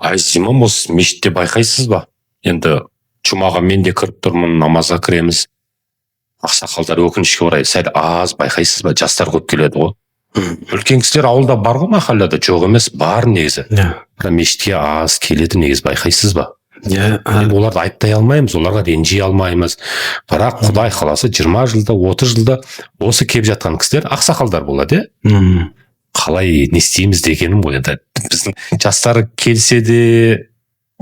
Айыз имам осы мешітте байқайсыз ба? Енді жұмаға мен де кіріп тұрмын, намазға кіреміз. Ақсақалдар өкінішке орай сәл аз, байқайсыз ба? Жастар көп келеді ғой. Үлкен кісілер ауылда бар ғой, махаллада жоқ емес, бар негізі. Мешітке аз келеді негізі, байқайсыз ба? Оларды айыптай алмаймыз, оларға ренжи алмаймыз. Бірақ Құдай қаласа 20 жылда, 30 жылда осы келіп жатқан кісілер ақсақалдар болады, қалай не істейміз дегенім ғой. Енді біздің жастар келсе де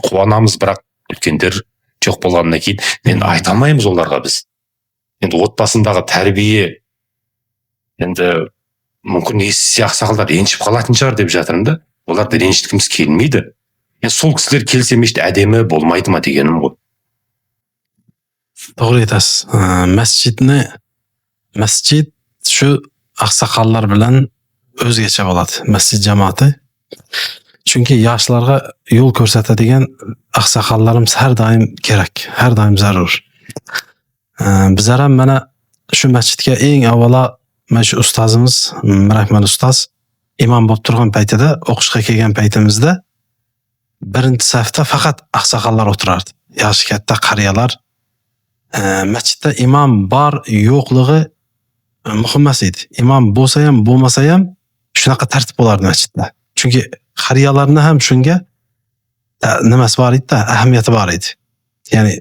қуанамыз, бірақ үлкендер жоқ болғаннан кейін енді айта алмаймыз оларға біз. Енді отбасындағы тәрбие, енді мүмкін естісе ақсақалдар ренжіп қалатын шығар деп жатырмын да. Оларды ренжіткіміз келмейді. Сол кісілер келсе мешіт әдемі болмайды ма дегенім ғой. Doğru айтасыз. Мәсжид şu ақсақалдар bilan өзгеше болады. Мәсжид жамааты. Çünkü yaşlarga yol ko'rsatadigan ақсақалlarımız her daim kerak, her daim zarur. Bizlar ham mana shu masjidga eng avvalo mana shu ustozimiz, Rahmal ustoz imom bo'lib turgan paytida, o'qishga kelgan paytimizda birinchi safda faqat ақсақалlar o'tirardi. Yoshi katta qariyalar. Masjidda imom bor yo'qligi muhim emas edi. Imom bo'lsa ham, bo'lmasa ham shunaqa tartib bo'lardi masjidda. Chunki qariyalarni ham shunga nimasi bor edi, ahamiyati bor edi. Ya'ni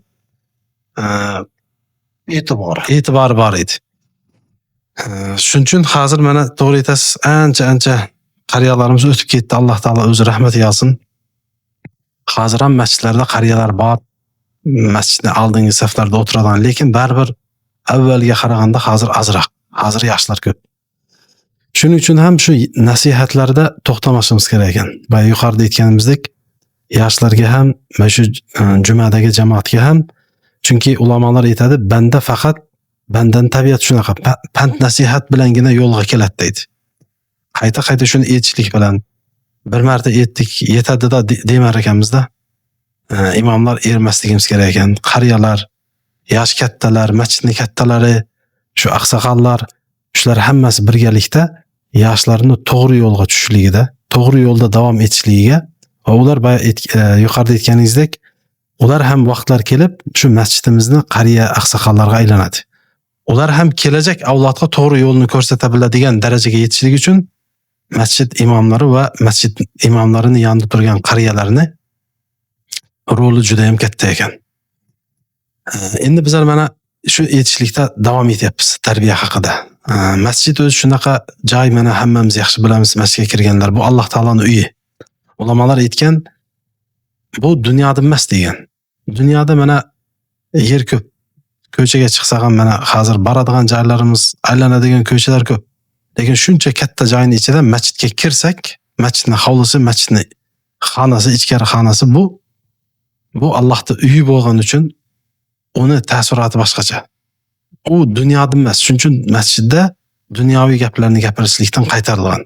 e'tibori bor edi. Shuning uchun hozir mana to'g'ri aytasiz, ancha qariyalarimiz o'tib ketdi. Alloh taolo o'zi rahmat yozsin. Hozir ham masjidlarda qariyalar bor. Masjidning oldingi saflarda o'tiradigan, lekin baribir avvalga qaraganda hozir azroq. Hozir yoshlar ko'p. Shuning uchun ham shu nasihatlarda to'xtamashimiz kerak ekan. Va yuqorida aytganimizdek, yoshlarga ham, mana shu jumadagi jamoatga ham, chunki ulamolar aytadi, banda faqat bandan tabiat shunaqa, pand nasihat bilangina yo'lga keladi deydi. Qayta shuni aytishlik bilan bir marta aytdik, yetadi-da demar ekanmiz-da. Imomlar ermasligimiz kerak ekan. Qariyalar, yosh kattalar, masjidning kattalari, shu ақсақалlar, shular hammasi birgalikda yoshlarni to'g'ri yo'lga tushishligida, to'g'ri yo'lda davom etishligiga va ular yuqorida aytganingizdek, ular ham vaqtlar kelib shu masjidimizni qariya ақсақалlarga aylanadi. Ular ham kelajak avlodga to'g'ri yo'lni ko'rsata biladigan darajaga yetishligi uchun masjid imomlari va masjid imomlarini yonida turgan qariyalarni roli juda ham katta ekan. Endi bizlar mana shu aytishlikda davom etyapmiz tarbiya haqida. Masjid o'zi shunaqa joy, mana hammamiz yaxshi bilamiz, masjidga kirganlar bu Alloh taoloning uyi. Ulamolar aytgan, bu dunyoda emas degan. Dunyoda mana yer ko'p. Ko'chaga chiqsak ham mana hozir boradigan joylarimiz, aylanadigan ko'chalar ko'p. Lekin shuncha katta joyning ichida masjidga kirsak, masjidning hovlisi, masjidning xonasi, ichkari xonasi bu Allohning uyi bo'lgani uchun uni ta'siroti boshqacha. U dunyoda emas. Shuning uchun masjidda dunyoviy gaplarni gapirishlikdan qaytarilgan.